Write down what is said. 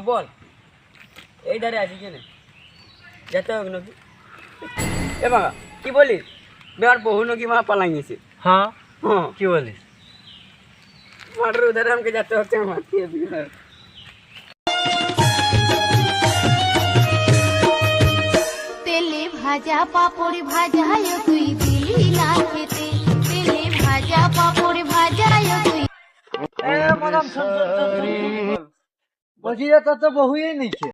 বল এই ধারে আছি কেন যেতে হবে নাকি এ বাবা কি বলিস বেবার বহু নাকি মা পালাই গেছে হ্যাঁ কি বলিস মাঠের উধারে আমাকে যেতে হচ্ছে আমার তেলে ভাজা পাপড় ভাজায় তুই দিলি না খেতে তেলে ভাজা পাপড় ভাজায় তুই বলছি যে তোর তো বহুই নিচ্ছে